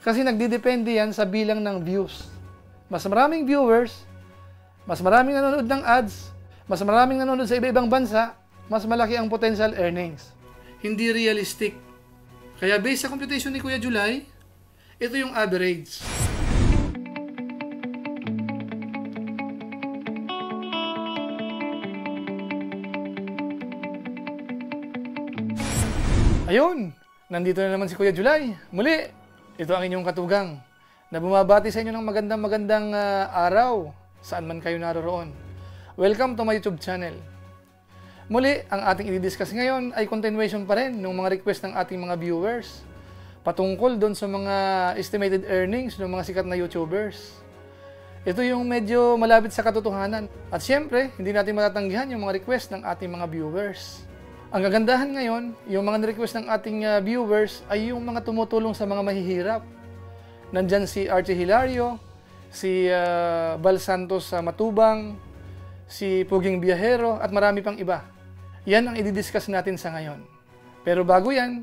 Kasi nagdidepende yan sa bilang ng views. Mas maraming viewers, mas maraming nanonood ng ads, mas maraming nanonood sa iba-ibang bansa, mas malaki ang potential earnings. Hindi realistic. Kaya based sa computation ni Kuya July, ito yung average. Ayun, nandito na naman si Kuya July. Muli, ito ang inyong katugang na bumabati sa inyo ng magandang araw saan man kayo naroroon. Welcome to my YouTube channel. Muli, ang ating i-discuss ngayon ay continuation pa rin ng mga request ng ating mga viewers patungkol doon sa mga estimated earnings ng mga sikat na YouTubers. Ito yung medyo malapit sa katotohanan. At syempre, hindi natin matatanggihan yung mga request ng ating mga viewers. Ang kagandahan ngayon, yung mga request ng ating viewers ay yung mga tumutulong sa mga mahihirap. Nandyan si Archie Hilario, si Bal Santos Matubang, si Puging Biyahero, at marami pang iba. Yan ang i-discuss natin sa ngayon. Pero bago yan,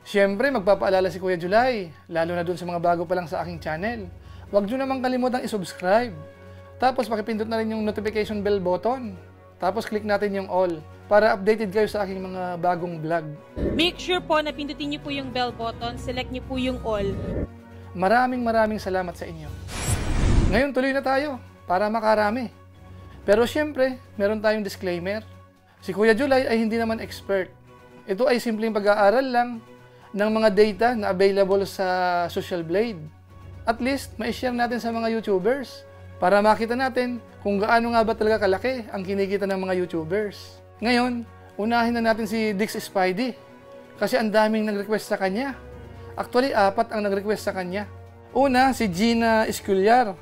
syempre magpapaalala si Kuya July, lalo na dun sa mga bago pa lang sa aking channel. Huwag nyo namang kalimutang i-subscribe. Tapos pakipindot na rin yung notification bell button. Tapos click natin yung all para updated kayo sa aking mga bagong vlog. Make sure po na pindutin niyo po yung bell button, select niyo po yung all. Maraming salamat sa inyo. Ngayon tuloy na tayo para makarami. Pero syempre, meron tayong disclaimer. Si Kuya July ay hindi naman expert. Ito ay simpleng pag-aaral lang ng mga data na available sa Social Blade. At least, ma-share natin sa mga YouTubers para makita natin kung gaano nga ba talaga kalaki ang kinikita ng mga YouTubers. Ngayon, unahin na natin si Dix Spidey kasi ang daming nag-request sa kanya. Actually, 4 ang nag-request sa kanya. Una, si Gina Esculiar.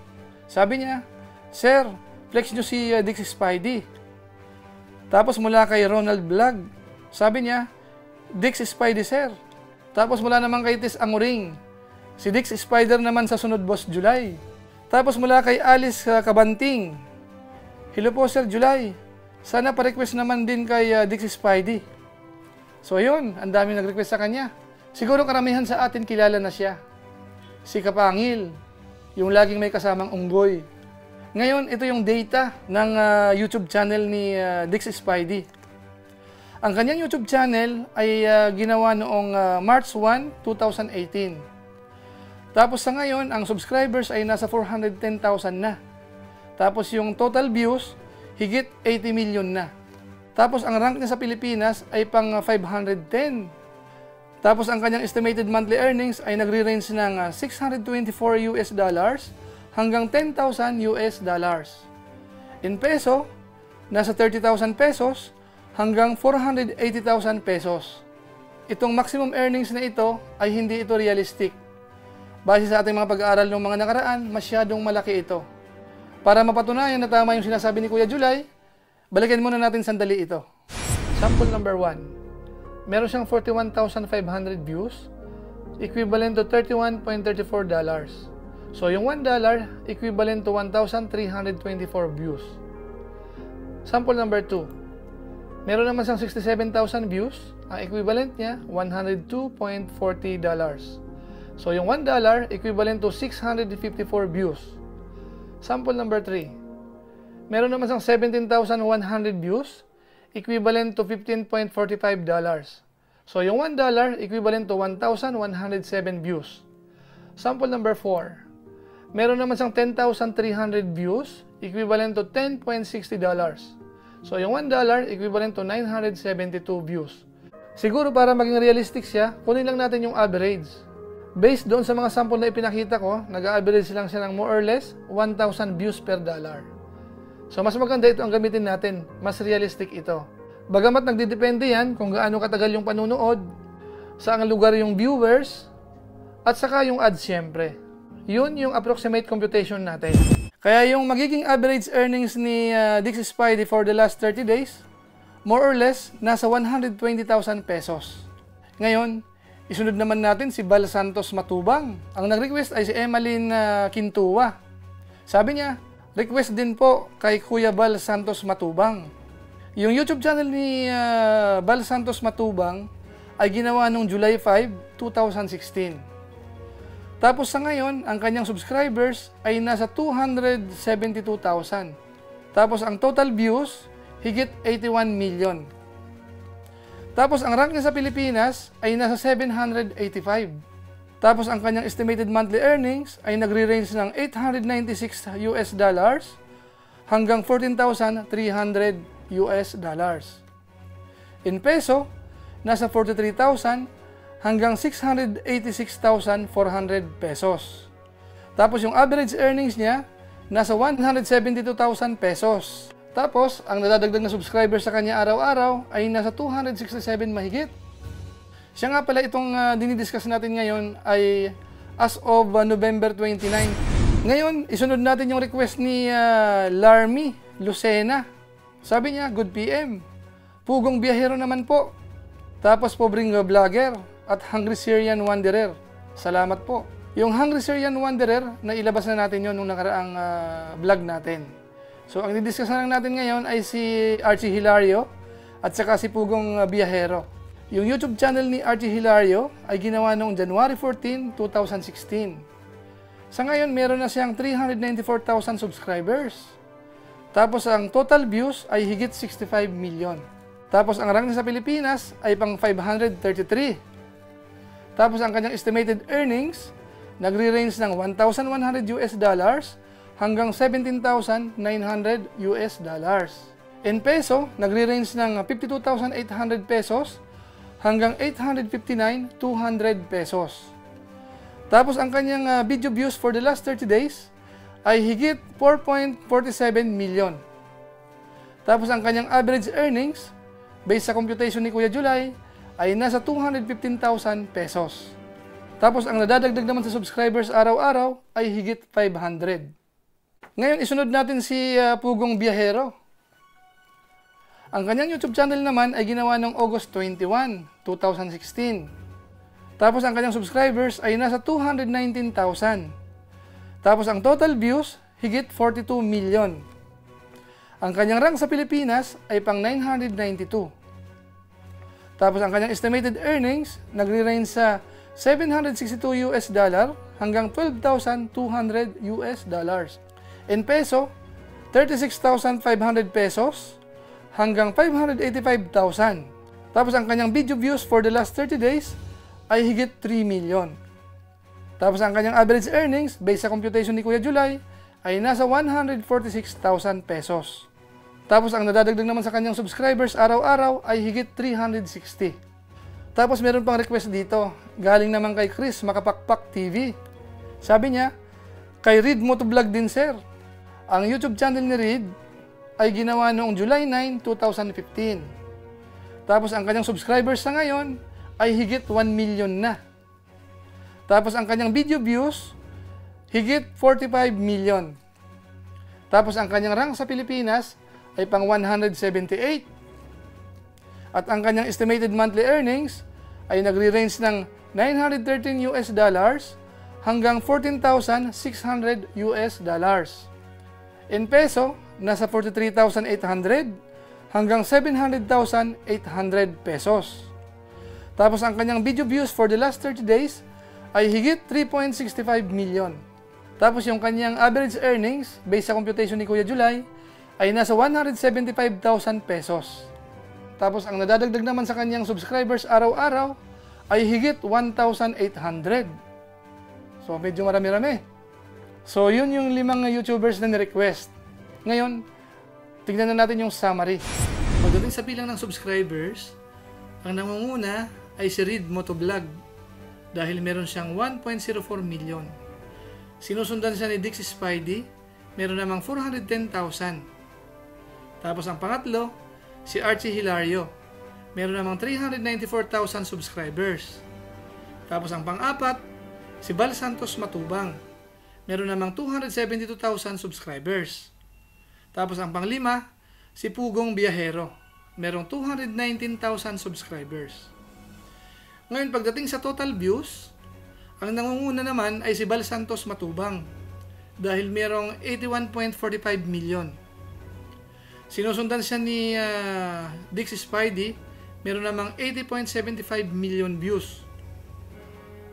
Sabi niya, Sir, flex nyo si Dix Spidey. Tapos mula kay Ronald Vlog, sabi niya, Dix Spidey, Sir. Tapos mula naman kay Tis Anguring, si Dix Spider naman sa sunod Boss July. Tapos mula kay Alice Kabanting, hello po Sir July. Sana pa-request naman din kay Dix Spidey. So yun, ang dami nag-request sa kanya. Siguro karamihan sa atin kilala na siya. Si Kapangil, yung laging may kasamang unggoy. Ngayon, ito yung data ng YouTube channel ni Dix Spidey. Ang kanyang YouTube channel ay ginawa noong March 1, 2018. Tapos sa ngayon, ang subscribers ay nasa 410,000 na. Tapos yung total views, higit 80 million na. Tapos ang rank niya sa Pilipinas ay pang 510. Tapos ang kanyang estimated monthly earnings ay nagre-range ng $624 hanggang $10,000 In peso, nasa 30,000 pesos hanggang 480,000 pesos. Itong maximum earnings na ito ay hindi ito realistic. Base sa ating mga pag-aaral ng mga nakaraan, masyadong malaki ito. Para mapatunayan na tama yung sinasabi ni Kuya July, balikan muna natin sandali ito. Sample number 1. Meron siyang 41,500 views, equivalent to $31.34. So yung $1 equivalent to 1,324 views. Sample number 2. Meron naman siyang 67,000 views, ang equivalent niya $102.40. So yung $1 equivalent to 654 views. Sample number 3. Meron naman siyang 17,100 views, equivalent to $15.45. So yung $1 equivalent to 1,107 views. Sample number 4. Meron naman siyang 10,300 views, equivalent to $10.60. So yung $1 equivalent to 972 views. Siguro para maging realistic siya, kunin lang natin yung average. Based doon sa mga sample na ipinakita ko, nag-average lang siya ng more or less 1,000 views per dollar. So mas maganda ito ang gamitin natin, mas realistic ito. Bagamat nagdidepende yan kung gaano katagal yung panunood, saang lugar yung viewers, at saka yung ads syempre. Yun yung approximate computation natin. Kaya yung magiging average earnings ni Dix Spidey for the last 30 days, more or less, nasa 120,000 pesos. Ngayon, isunod naman natin si Bal Santos Matubang. Ang nag-request ay si Emmeline Quintua. Sabi niya, request din po kay Kuya Bal Santos Matubang. Yung YouTube channel ni Bal Santos Matubang ay ginawa noong July 5, 2016. Tapos sa ngayon, ang kanyang subscribers ay nasa 272,000. Tapos ang total views, higit 81 million. Tapos ang rank niya sa Pilipinas ay nasa 785. Tapos ang kanyang estimated monthly earnings ay nagre-range ng $896 hanggang $14,300. In peso, nasa 43,000 hanggang 686,400 pesos. Tapos yung average earnings niya, nasa 172,000 pesos. Tapos, ang nadadagdag na subscribers sa kanya araw-araw ay nasa 267 mahigit. Siya nga pala itong dinidiscuss natin ngayon ay as of November 29. Ngayon, isunod natin yung request ni Larmy Lucena. Sabi niya, good PM. Pugong biyahero naman po. Tapos pobreng vlogger at Hungry Syrian Wanderer. Salamat po. Yung Hungry Syrian Wanderer, na ilabas na natin yon nung nakaraang vlog natin. So, ang didiscuss na lang natin ngayon ay si Archie Hilario at saka si Pugong Biyahero. Yung YouTube channel ni Archie Hilario ay ginawa noong January 14, 2016. Sa ngayon, meron na siyang 394,000 subscribers. Tapos, ang total views ay higit 65 million. Tapos, ang rank niya sa Pilipinas ay pang 533. Tapos, ang kanyang estimated earnings nagre-range ng $1,100 hanggang $17,900. In peso, nagre-range ng 52,800 pesos hanggang 859,200 pesos. Tapos ang kanyang video views for the last 30 days ay higit 4.47 million. Tapos ang kanyang average earnings based sa computation ni Kuya July ay nasa 215,000 pesos. Tapos ang nadadagdag naman sa subscribers araw-araw ay higit 500. Ngayon, isunod natin si Pugong Biyahero. Ang kanyang YouTube channel naman ay ginawa noong August 21, 2016. Tapos ang kanyang subscribers ay nasa 219,000. Tapos ang total views, higit 42 million. Ang kanyang rank sa Pilipinas ay pang 992. Tapos ang kanyang estimated earnings, nagre-range sa $762 hanggang $12,200. In peso, 36,500 pesos hanggang 585,000. Tapos ang kanyang video views for the last 30 days ay higit 3 million. Tapos ang kanyang average earnings based sa computation ni Kuya July ay nasa 146,000 pesos. Tapos ang nadadagdag naman sa kanyang subscribers araw-araw ay higit 360. Tapos meron pang request dito, galing naman kay Chris Makapakpak TV. Sabi niya, kay Reed Motovlog din sir. Ang YouTube channel ni Reed ay ginawa noong July 9, 2015. Tapos ang kanyang subscribers sa ngayon ay higit 1 million na. Tapos ang kanyang video views, higit 45 million. Tapos ang kanyang rank sa Pilipinas ay pang 178. At ang kanyang estimated monthly earnings ay nagre-range ng $913 hanggang $14,600. In peso, nasa 43,800 hanggang 700,800 pesos. Tapos ang kanyang video views for the last 30 days ay higit 3.65 million. Tapos yung kanyang average earnings based sa computation ni Kuya July ay nasa 175,000 pesos. Tapos ang nadadagdag naman sa kanyang subscribers araw-araw ay higit 1,800. So medyo marami-rami. So yun yung 5 YouTubers na ni-request. Ngayon, tignan na natin yung summary. Pagdating sa bilang ng subscribers, ang nangunguna ay si Reed Motovlog dahil meron siyang 1.04 million. Sinusundan siya ni Dixie Spidey, meron namang 410,000. Tapos ang pangatlo, si Archie Hilario, meron namang 394,000 subscribers. Tapos ang pang-apat, si Bal Santos Matubang, meron namang 272,000 subscribers. Tapos ang pang-5, si Pugong Biyahero, merong 219,000 subscribers. Ngayon, pagdating sa total views, ang nangunguna naman ay si Bal Santos Matubang dahil merong 81.45 million. Sinusundan siya ni Dixie Spidey, meron namang 80.75 million views.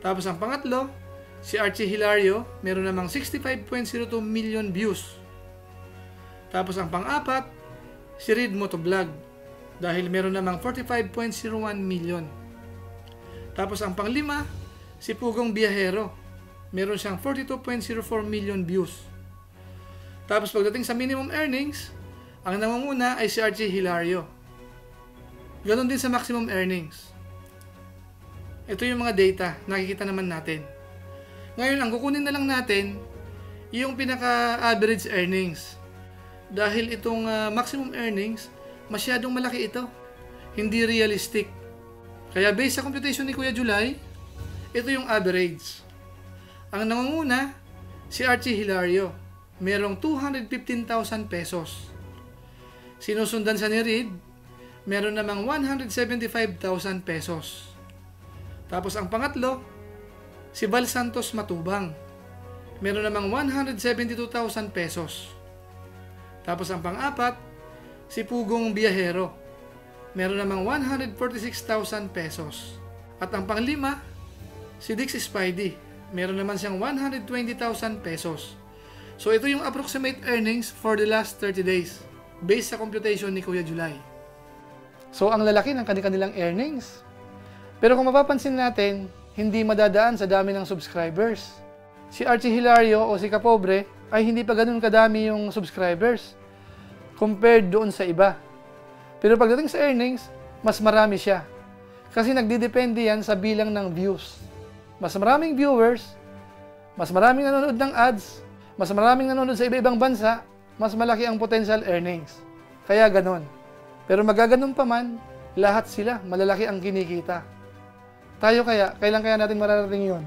Tapos ang pangatlo, Si Archie Hilario, meron namang 65.02 million views. Tapos ang pang-apat, si Reed Motovlog, dahil meron namang 45.01 million. Tapos ang pang-lima, si Pugong Biyahero, meron siyang 42.04 million views. Tapos pagdating sa minimum earnings, ang nangunguna ay si Archie Hilario. Ganon din sa maximum earnings. Ito yung mga data, nakikita naman natin. Ngayon, ang kukunin na lang natin, yung pinaka-average earnings. Dahil itong maximum earnings, masyadong malaki ito. Hindi realistic. Kaya based sa computation ni Kuya July, ito yung average. Ang nangunguna, si Archie Hilario. Merong 215,000 pesos. Sinusundan sa ni Reed, meron namang 175,000 pesos. Tapos ang pangatlo, si Val Santos Matubang. Meron namang 172,000 pesos. Tapos ang pang-apat, si Pugong Biyahero. Meron namang 146,000 pesos. At ang pang-lima, si Dix Spidey. Meron naman siyang 120,000 pesos. So ito yung approximate earnings for the last 30 days based sa computation ni Kuya July. So ang lalaki ng kanilang earnings. Pero kung mapapansin natin, hindi madadaan sa dami ng subscribers. Si Archie Hilario o si Kapobre ay hindi pa ganun kadami yung subscribers compared doon sa iba. Pero pagdating sa earnings, mas marami siya. Kasi nagdidepende yan sa bilang ng views. Mas maraming viewers, mas maraming nanonood ng ads, mas maraming nanonood sa iba-ibang bansa, mas malaki ang potential earnings. Kaya ganon. Pero magaganon pa man, lahat sila malalaki ang kinikita. Tayo kailan kaya natin mararating yun?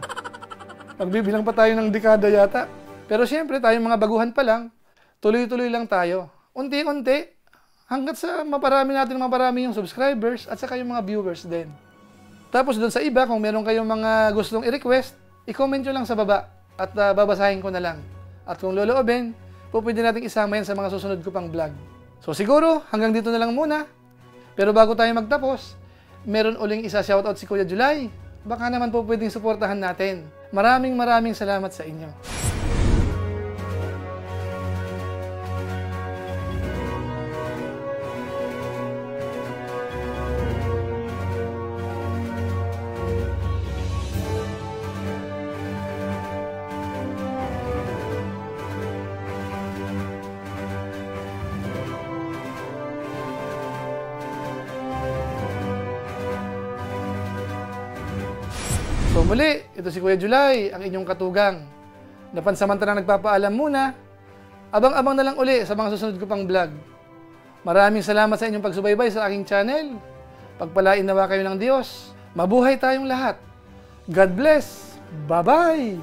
Magbibilang pa tayo ng dekada yata. Pero siyempre, tayong mga baguhan pa lang, tuloy-tuloy lang tayo. Unti-unti, hanggat sa maparami yung subscribers at saka yung mga viewers din. Tapos doon sa iba, kung meron kayong mga gustong i-request, i-comment nyo lang sa baba at babasahin ko na lang. At kung loloobin, pwede natin isama yan sa mga susunod ko pang vlog. So siguro, hanggang dito na lang muna. Pero bago tayo magtapos, meron uling isa shoutout si Kuya July. Baka naman po pwedeng suportahan natin. Maraming salamat sa inyo. So muli, ito si Kuya July, ang inyong katugang. Napansamantalang nagpapaalam muna. Abang-abang na lang uli sa mga susunod ko pang vlog. Maraming salamat sa inyong pagsubaybay sa aking channel. Pagpalain nawa kayo ng Diyos. Mabuhay tayong lahat. God bless. Bye-bye!